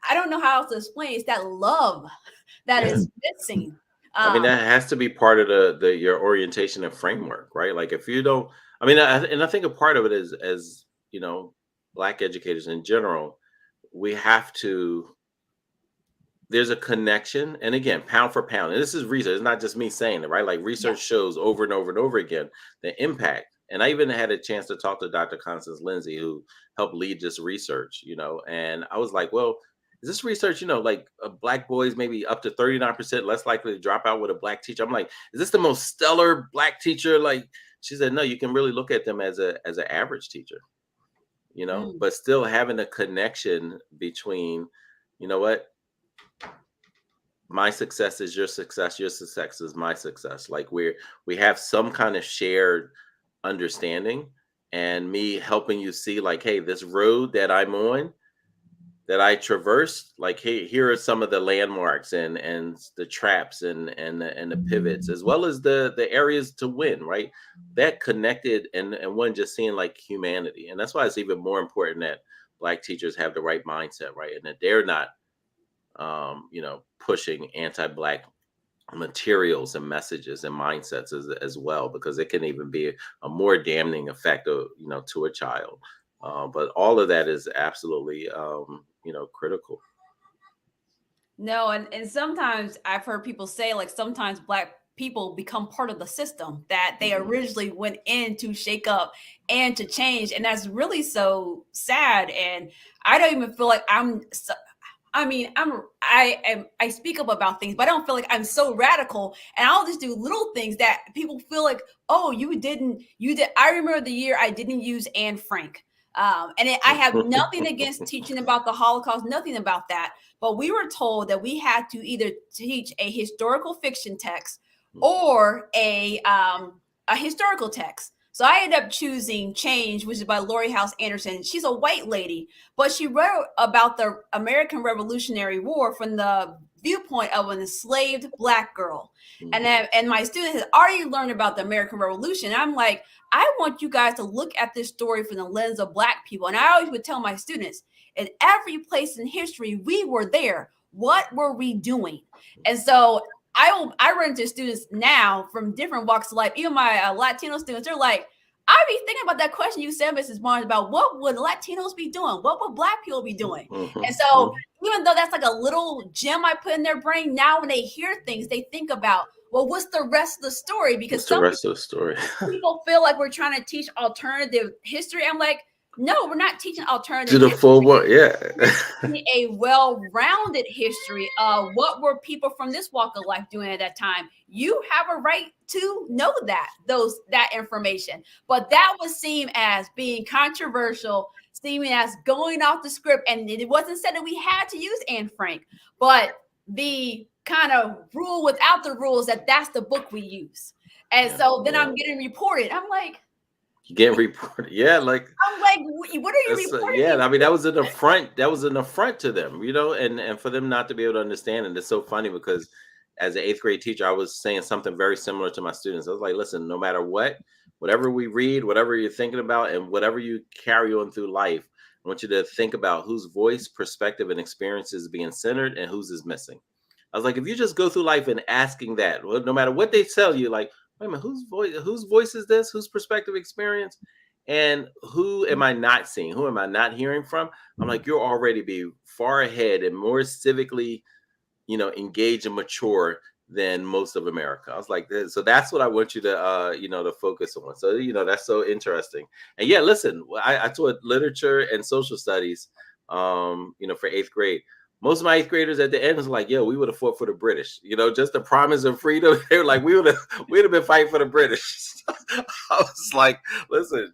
I don't know how else to explain. It's that love that is missing. I mean, that has to be part of your orientation and framework, right? Like if you don't, I mean, I think a part of it is, as Black educators in general, we have to, there's a connection. And again, pound for pound, and this is research, it's not just me saying it, right? Like research shows over and over and over again the impact. And I even had a chance to talk to Dr. Constance Lindsay, who helped lead this research, and I was like, well, is this research, like Black boys maybe up to 39% less likely to drop out with a Black teacher? I'm like, is this the most stellar Black teacher? Like, she said, no, you can really look at them as an average teacher. But still having a connection between, what, my success is your success is my success. Like we have some kind of shared understanding, and me helping you see, like, hey, this road that I'm on, that I traversed, like, hey, here are some of the landmarks and the traps and the pivots, as well as the areas to win, right? That connected and one just seeing like humanity. And that's why it's even more important that Black teachers have the right mindset, right? And that they're not, pushing anti-Black materials and messages and mindsets as well, because it can even be a more damning effect of, to a child. But all of that is absolutely, critical. No, and sometimes I've heard people say, like, sometimes Black people become part of the system that they originally went in to shake up and to change. And that's really so sad. And I don't even feel like I speak up about things, but I don't feel like I'm so radical, and I'll just do little things that people feel like, oh, you did. I remember the year I didn't use Anne Frank. I have nothing against teaching about the Holocaust, nothing about that. But we were told that we had to either teach a historical fiction text or a historical text. So I ended up choosing Change, which is by Lori House Anderson. She's a white lady, but she wrote about the American Revolutionary War from the viewpoint of an enslaved Black girl. And my student has already learned about the American Revolution. And I'm like, I want you guys to look at this story from the lens of Black people. And I always would tell my students, in every place in history, we were there. What were we doing? And so I run into students now from different walks of life. Even my Latino students, they're like, I be thinking about that question you said, Mrs. Barnes, about what would Latinos be doing? What would Black people be doing? And so even though that's like a little gem I put in their brain, now when they hear things, they think about, well, what's the rest of the story? Because the rest of the story? People feel like we're trying to teach alternative history. I'm like, no, we're not teaching alternative to the history. full one. Yeah. A well-rounded history of what were people from this walk of life doing at that time. You have a right to know that information. But that would seem as being controversial, seeming as going off the script. And it wasn't said that we had to use Anne Frank, but the kind of rule without the rules that's the book we use. And so then I'm getting reported. I'm like, getting reported. Yeah, like I'm like, what are you reporting? I mean, that was an affront. That was an affront to them, and for them not to be able to understand. And it's so funny because as an 8th grade teacher, I was saying something very similar to my students. I was like, listen, no matter whatever we read, whatever you're thinking about, and whatever you carry on through life, I want you to think about whose voice, perspective, and experience is being centered and whose is missing. I was like, if you just go through life and asking that, well, no matter what they tell you, like, wait a minute, whose voice is this? Whose perspective, experience? And who am I not seeing? Who am I not hearing from? I'm like, you'll already be far ahead and more civically, engaged and mature than most of America. I was like, so that's what I want you to, to focus on. So, that's so interesting. And yeah, listen, I taught literature and social studies, for 8th grade. most of my 8th graders at the end was like, yo, we would have fought for the British, just the promise of freedom. They were like, we'd have been fighting for the British. I was like, listen,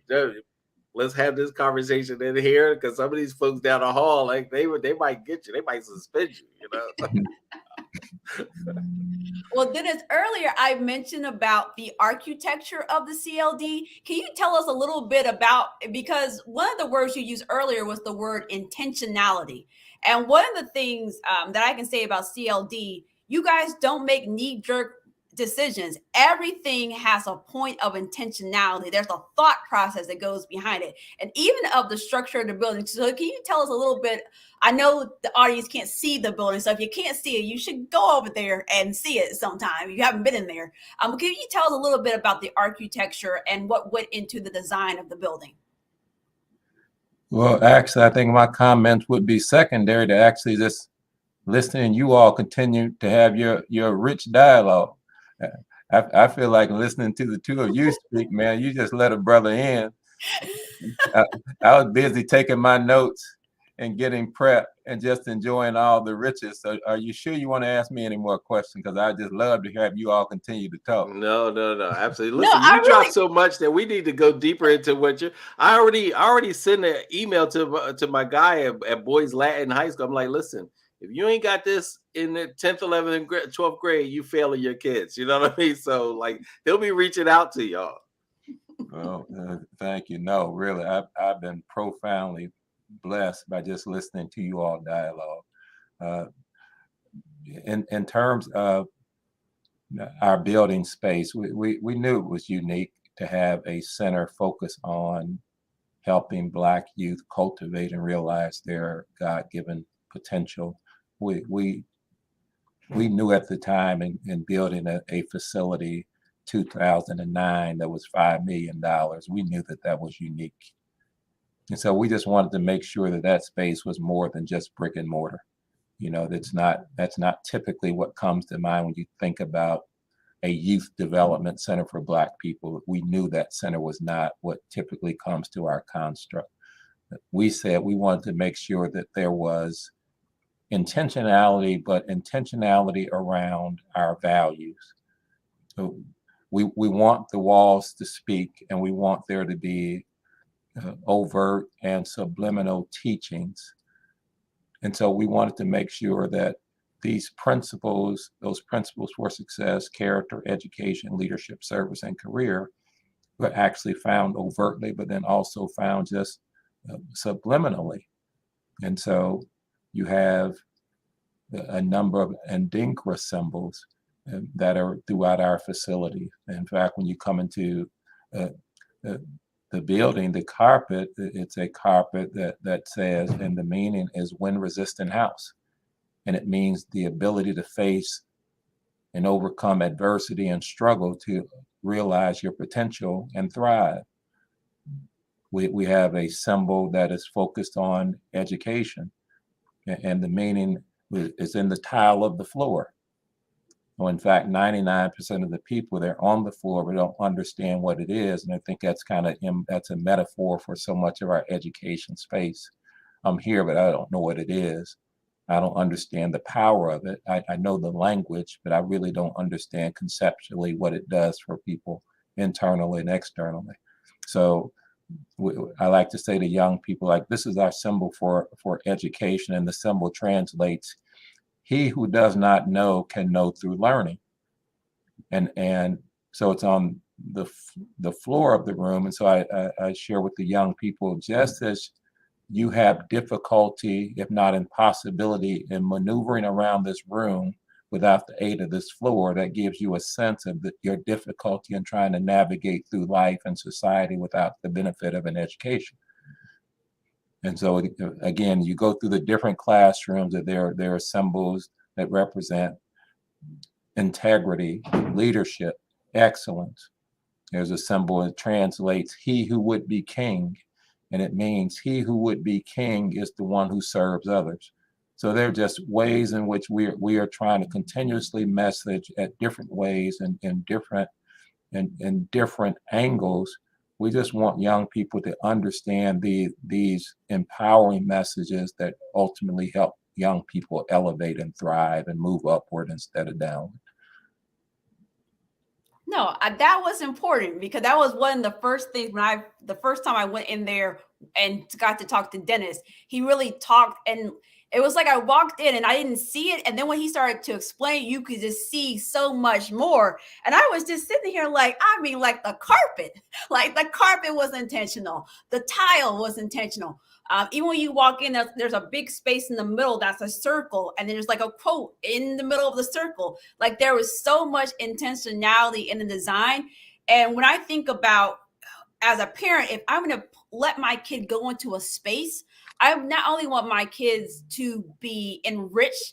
let's have this conversation in here, because some of these folks down the hall, like they might get you, they might suspend you. Well, Dennis, earlier I mentioned about the architecture of the CLD. Can you tell us a little bit about, because one of the words you used earlier was the word intentionality. And one of the things that I can say about CLD, you guys don't make knee-jerk decisions. Everything has a point of intentionality. There's a thought process that goes behind it, and even of the structure of the building. So can you tell us a little bit? I know the audience can't see the building, so if you can't see it, you should go over there and see it sometime if you haven't been in there. Can you tell us a little bit about the architecture and what went into the design of the building? Well, actually, I think my comments would be secondary to actually just listening. You all continue to have your rich dialogue. I feel like listening to the two of you speak, man. You just let a brother in. I was busy taking my notes and getting prepped and just enjoying all the riches. So are you sure you want to ask me any more questions? Because I just love to have you all continue to talk. No, absolutely. No, Listen, I you really dropped so much that we need to go deeper into what you. I already sent an email to my guy at Boys Latin High School. I'm like, listen, if you ain't got this in the 10th, 11th, and 12th grade, you failing your kids. You know what I mean? So like, they'll be reaching out to y'all. Well, thank you. No, really, I've been profoundly blessed by just listening to you all dialogue. In terms of our building space, we knew it was unique to have a center focused on helping Black youth cultivate and realize their God-given potential. We knew at the time in building a facility 2009 that was $5 million, we knew that was unique. And so we just wanted to make sure that space was more than just brick and mortar. That's not typically what comes to mind when you think about a youth development center for Black people. We knew that center was not what typically comes to our construct. We said we wanted to make sure that there was intentionality, but intentionality around our values. So we want the walls to speak, and we want there to be overt and subliminal teachings. And so we wanted to make sure that these principles, those principles for success, character, education, leadership, service, and career, were actually found overtly, but then also found just subliminally. And so you have a number of Adinkra symbols that are throughout our facility. In fact, when you come into the building, the carpet, it's a carpet that says, and the meaning is wind resistant house. And it means the ability to face and overcome adversity and struggle to realize your potential and thrive. We have a symbol that is focused on education, and the meaning is in the tile of the floor. Well, in fact, 99% of the people, they're on the floor, but don't understand what it is. And I think that's that's a metaphor for so much of our education space. I'm here, but I don't know what it is. I don't understand the power of it. I know the language, but I really don't understand conceptually what it does for people internally and externally. So I like to say to young people, like, this is our symbol for education, and the symbol translates, he who does not know can know through learning. And so it's on the floor of the room. And so I share with the young people, just as you have difficulty, if not impossibility, in maneuvering around this room without the aid of this floor, that gives you a sense of your difficulty in trying to navigate through life and society without the benefit of an education. And so again, you go through the different classrooms, that there are symbols that represent integrity, leadership, excellence. There's a symbol that translates he who would be king, and it means he who would be king is the one who serves others. So there are just ways in which we are trying to continuously message at different ways and in different angles. We just want young people to understand these empowering messages that ultimately help young people elevate and thrive and move upward instead of downward. No, that was important because that was one of the first things the first time I went in there and got to talk to Dennis. He really talked, and it was like I walked in and I didn't see it. And then when he started to explain, you could just see so much more. And I was just sitting here like, I mean, like the carpet was intentional. The tile was intentional. Even when you walk in, there's a big space in the middle that's a circle, and then there's like a quote in the middle of the circle. Like there was so much intentionality in the design. And when I think about as a parent, if I'm going to let my kid go into a space, I not only want my kids to be enriched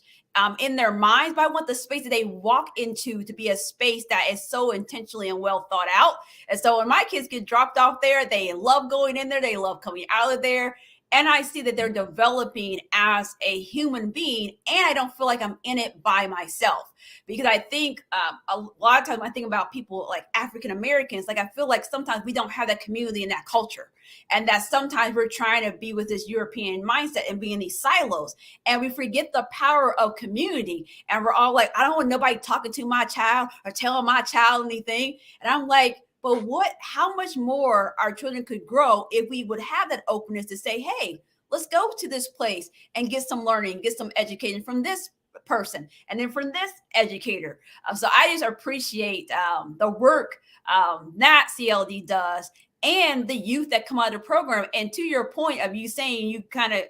in their minds, but I want the space that they walk into to be a space that is so intentionally and well thought out. And so when my kids get dropped off there, they love going in there. They love coming out of there. And I see that they're developing as a human being, and I don't feel like I'm in it by myself. Because I think a lot of times when I think about people like African Americans, like I feel like sometimes we don't have that community and that culture, and that sometimes we're trying to be with this European mindset and be in these silos, and we forget the power of community. And we're all like, I don't want nobody talking to my child or telling my child anything. And I'm like, but how much more our children could grow if we would have that openness to say, hey, let's go to this place and get some learning, get some education from this person, and then from this educator. So I just appreciate the work that CLD does and the youth that come out of the program. And to your point of you saying you kind of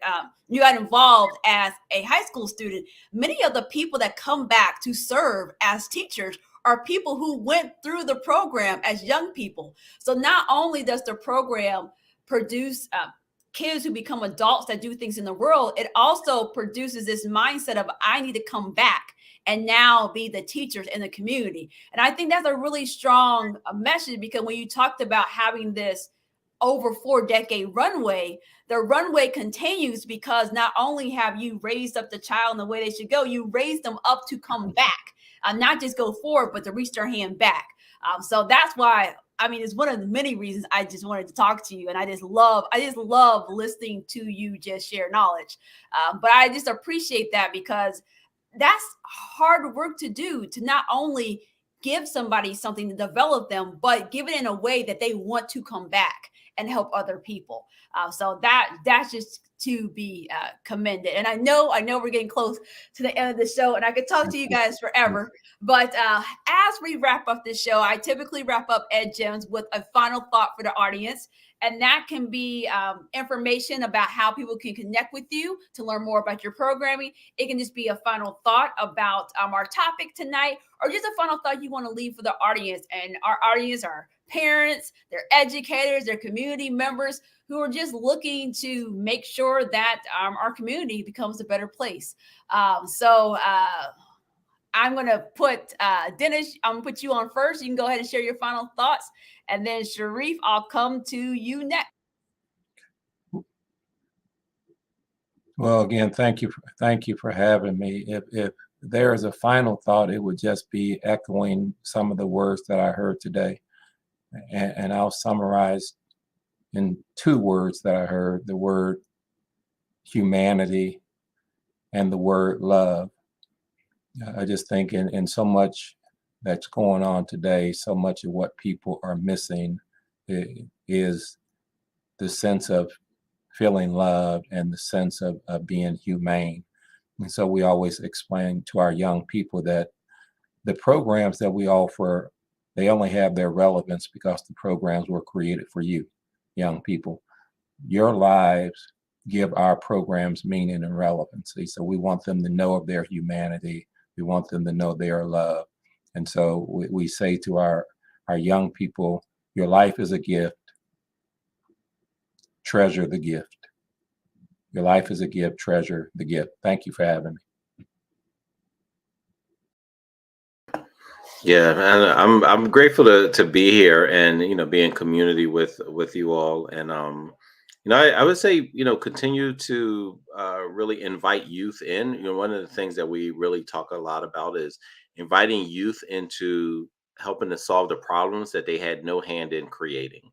you got involved as a high school student, many of the people that come back to serve as teachers are people who went through the program as young people. So not only does the program produce kids who become adults that do things in the world, it also produces this mindset of I need to come back and now be the teachers in the community. And I think that's a really strong message, because when you talked about having this over 4-decade runway, the runway continues because not only have you raised up the child in the way they should go, you raise them up to come back. Not just go forward, but to reach their hand back. So that's why, I mean, it's one of the many reasons I just wanted to talk to you. And I just love listening to you just share knowledge. But I just appreciate that, because that's hard work to do, to not only give somebody something to develop them, but give it in a way that they want to come back and help other people. So that's just to be commended. And I know we're getting close to the end of the show, and I could talk to you guys forever. But as we wrap up this show, I typically wrap up EdGems with a final thought for the audience. And that can be information about how people can connect with you to learn more about your programming. It can just be a final thought about our topic tonight, or just a final thought you want to leave for the audience. And our audience are parents, they're educators, they're community members who are just looking to make sure that our community becomes a better place. So I'm going to put Dennis, I'm going to put you on first. You can go ahead and share your final thoughts. And then Sharif, I'll come to you next. Well, again, thank you for having me. If there is a final thought, it would just be echoing some of the words that I heard today. And I'll summarize in 2 words that I heard: the word humanity and the word love. I just think in so much that's going on today, so much of what people are missing is the sense of feeling loved and the sense of being humane. And so we always explain to our young people that the programs that we offer, they only have their relevance because the programs were created for you, young people. Your lives give our programs meaning and relevancy. So we want them to know of their humanity. We want them to know they are loved. And so we say to our young people, your life is a gift. Treasure the gift. Your life is a gift. Treasure the gift. Thank you for having me. Yeah, and I'm grateful to be here and be in community with you all. And I would say continue to really invite youth in. One of the things that we really talk a lot about is inviting youth into helping to solve the problems that they had no hand in creating.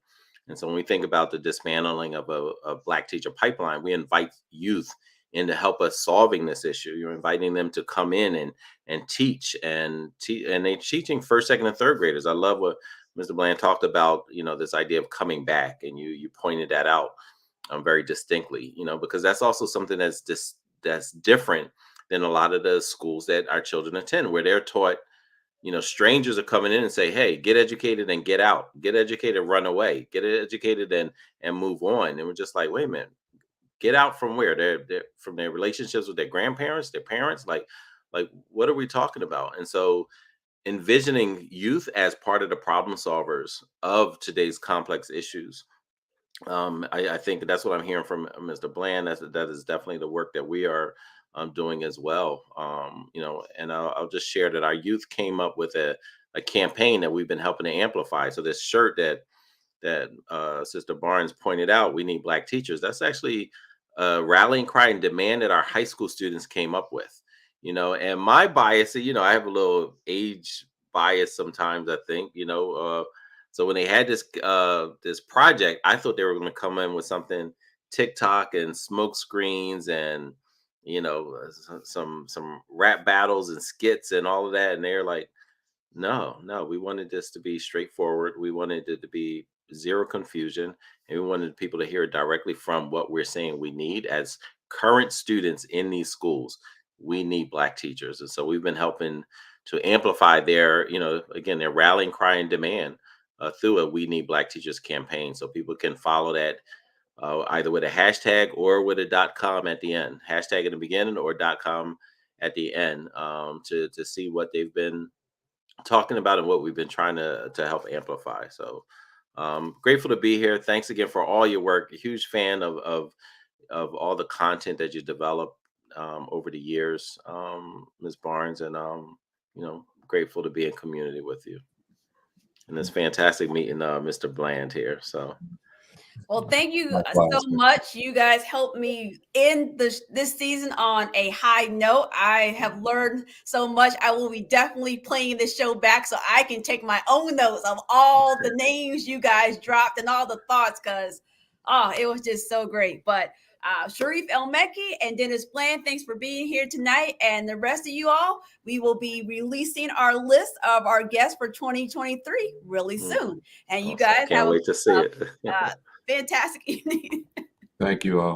And so when we think about the dismantling of a Black teacher pipeline, we invite youth in to help us solving this issue. You're inviting them to come in and teach and they're teaching first, second, and third graders. I love what Mr. Bland talked about, this idea of coming back, and you pointed that out very distinctly, because that's also something that's different than a lot of the schools that our children attend, where they're taught, strangers are coming in and say, hey, get educated and get out, get educated, run away, get educated and move on. And we're just like, wait a minute, get out from where? They're from their relationships with their grandparents, their parents, like what are we talking about? And so envisioning youth as part of the problem solvers of today's complex issues. I think that's what I'm hearing from Mr. Bland. That is definitely the work that we are doing as well. And I'll just share that our youth came up with a campaign that we've been helping to amplify. So this shirt that Sister Barnes pointed out, we need Black teachers. That's actually a rallying cry and demand that our high school students came up with. And my bias, I have a little age bias sometimes, I think, so when they had this project, I thought they were going to come in with something TikTok and smoke screens and some rap battles and skits and all of that. And they're like, no, we wanted this to be straightforward. We wanted it to be zero confusion, and we wanted people to hear directly from what we're saying we need as current students in these schools. We need Black teachers, and so we've been helping to amplify their, again, their rallying cry and demand through a We Need Black Teachers campaign. So people can follow that either with a hashtag or with a .com at the end. Hashtag in the beginning or .com at the end to see what they've been talking about and what we've been trying to help amplify. So grateful to be here. Thanks again for all your work. A huge fan of all the content that you developed over the years, Ms. Barnes, and grateful to be in community with you. And it's fantastic meeting Mr. Bland here. So, well, thank you so much. You guys helped me end this season on a high note. I have learned so much. I will be definitely playing this show back so I can take my own notes of all the names you guys dropped and all the thoughts, because it was just so great. But Sharif El-Mekki and Dennis Bland, thanks for being here tonight. And the rest of you all, we will be releasing our list of our guests for 2023 really soon. And you guys can't wait to see it. Fantastic evening. Thank you all.